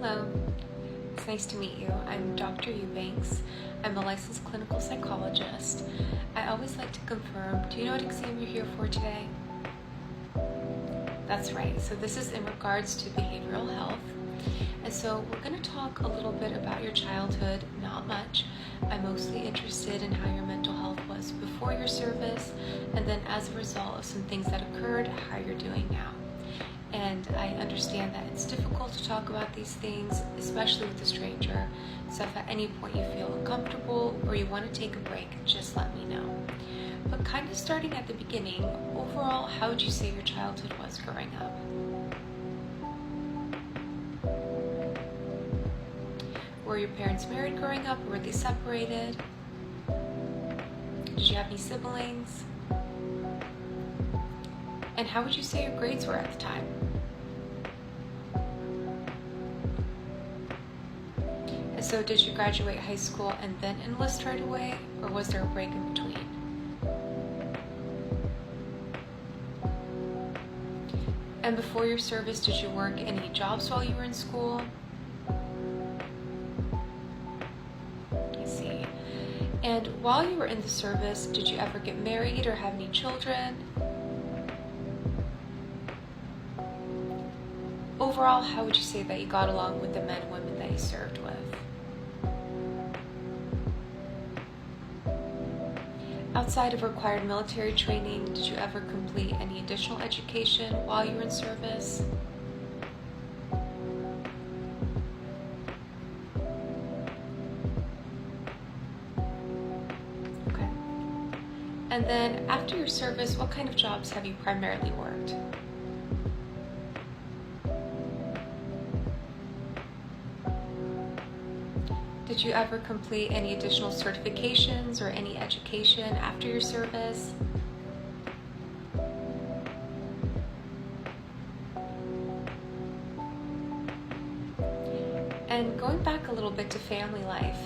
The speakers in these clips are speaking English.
Hello, it's nice to meet you. I'm Dr. Eubanks. I'm a licensed clinical psychologist. I always like to confirm, do you know what exam you're here for today? That's right, so this is in regards to behavioral health. And so we're going to talk a little bit about your childhood, not much. I'm mostly interested in how your mental health was before your service, and then as a result of some things that occurred, how you're doing now. And I understand that it's difficult to talk about these things, especially with a stranger. So if at any point you feel uncomfortable or you want to take a break, just let me know. But kind of starting at the beginning, overall, how would you say your childhood was growing up? Were your parents married growing up, or were they separated? Did you have any siblings? And how would you say your grades were at the time? And so did you graduate high school and then enlist right away, or was there a break in between? And before your service, did you work any jobs while you were in school? I see. And while you were in the service, did you ever get married or have any children? Overall, how would you say that you got along with the men and women that you served with? Outside of required military training, did you ever complete any additional education while you were in service? Okay. And then after your service, what kind of jobs have you primarily worked? Did you ever complete any additional certifications or any education after your service? And going back a little bit to family life,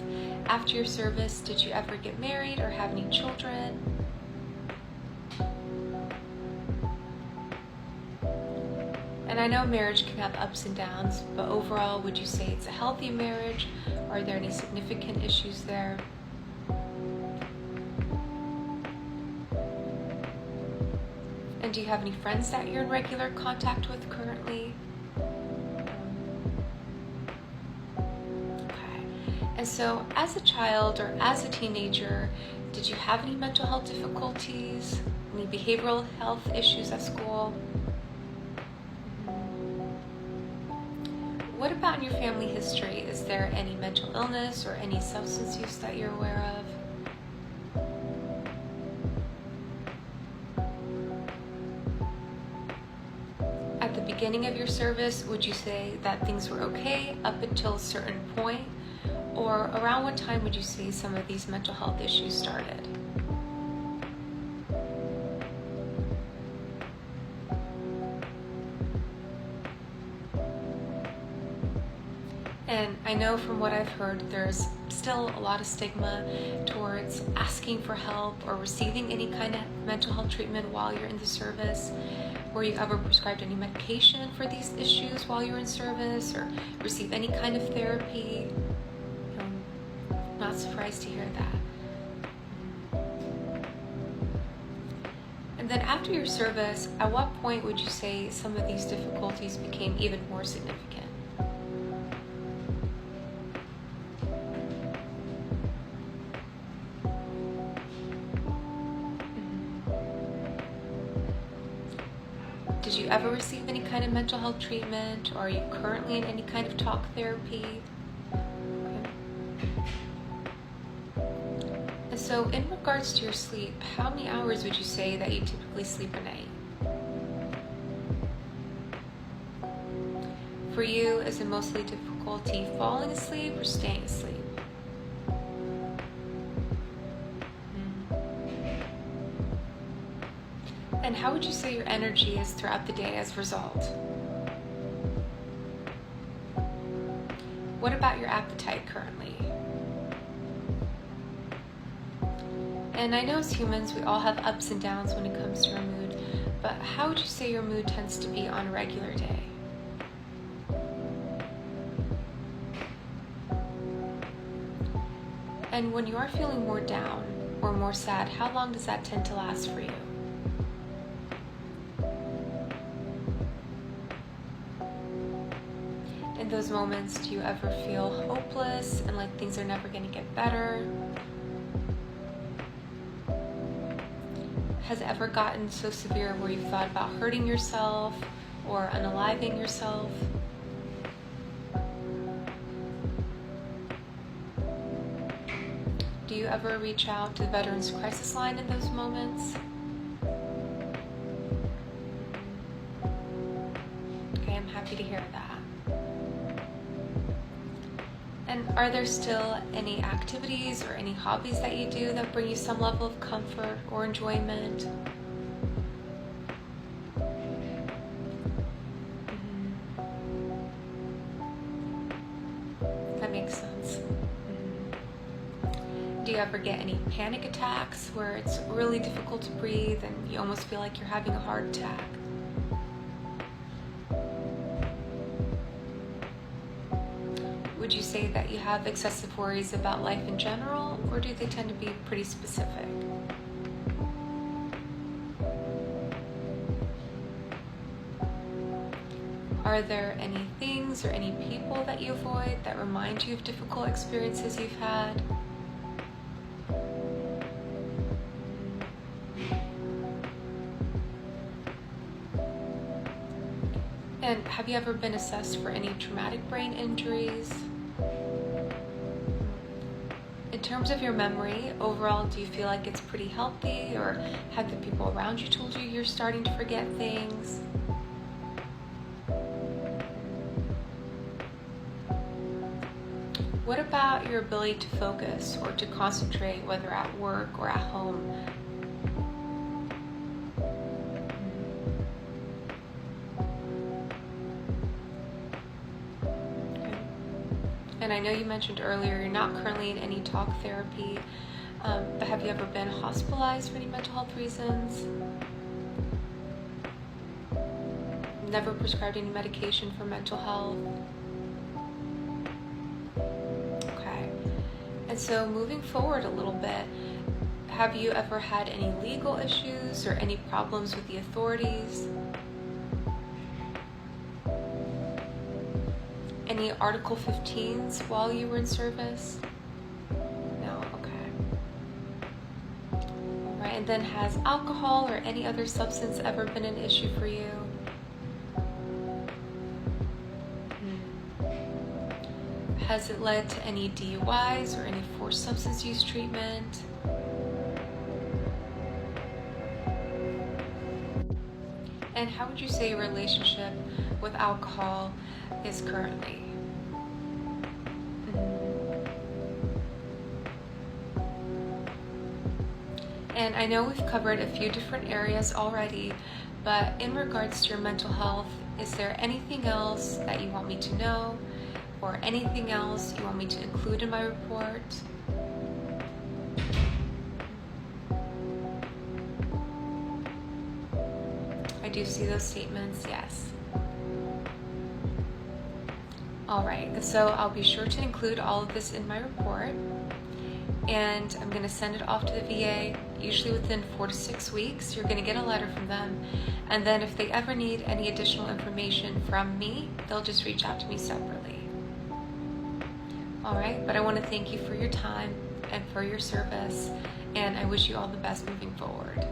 after your service, did you ever get married or have any children? And I know marriage can have ups and downs, but overall, would you say it's a healthy marriage? Are there any significant issues there? And do you have any friends that you're in regular contact with currently? Okay. And so as a child or as a teenager, did you have any mental health difficulties? Any behavioral health issues at school? What about in your family history? Is there any mental illness or any substance use that you're aware of? At the beginning of your service, would you say that things were okay up until a certain point? Or around what time would you say some of these mental health issues started? And I know from what I've heard, there's still a lot of stigma towards asking for help or receiving any kind of mental health treatment while you're in the service. Were you ever prescribed any medication for these issues while you were in service, or receive any kind of therapy? I'm not surprised to hear that. And then after your service, at what point would you say some of these difficulties became even more significant? Did you ever receive any kind of mental health treatment, or are you currently in any kind of talk therapy? Okay. And so in regards to your sleep, how many hours would you say that you typically sleep a night? For you, is it mostly difficulty falling asleep or staying asleep? And how would you say your energy is throughout the day as a result? What about your appetite currently? And I know as humans, we all have ups and downs when it comes to our mood, but how would you say your mood tends to be on a regular day? And when you are feeling more down or more sad, how long does that tend to last for you? In those moments, do you ever feel hopeless and like things are never going to get better? Has it ever gotten so severe where you've thought about hurting yourself or unaliving yourself? Do you ever reach out to the Veterans Crisis Line in those moments? Okay, I'm happy to hear that. And are there still any activities or any hobbies that you do that bring you some level of comfort or enjoyment? That makes sense. Do you ever get any panic attacks where it's really difficult to breathe and you almost feel like you're having a heart attack? Would you say that you have excessive worries about life in general, or do they tend to be pretty specific? Are there any things or any people that you avoid that remind you of difficult experiences you've had? And have you ever been assessed for any traumatic brain injuries? In terms of your memory, overall, do you feel like it's pretty healthy, or have the people around you told you you're starting to forget things? What about your ability to focus or to concentrate, whether at work or at home? And I know you mentioned earlier you're not currently in any talk therapy, but have you ever been hospitalized for any mental health reasons? Never prescribed any medication for mental health? Okay. And so moving forward a little bit, have you ever had any legal issues or any problems with the authorities? Any Article 15s while you were in service? No, okay. All right, and then has alcohol or any other substance ever been an issue for you? Has it led to any DUIs or any forced substance use treatment? And how would you say your relationship with alcohol is currently? And I know we've covered a few different areas already, but in regards to your mental health, is there anything else that you want me to know, or anything else you want me to include in my report? I do see those statements, yes. All right, so I'll be sure to include all of this in my report, and I'm going to send it off to the VA. Usually within 4 to 6 weeks, you're going to get a letter from them, and then if they ever need any additional information from me, they'll just reach out to me separately. All right, but I want to thank you for your time and for your service, and I wish you all the best moving forward.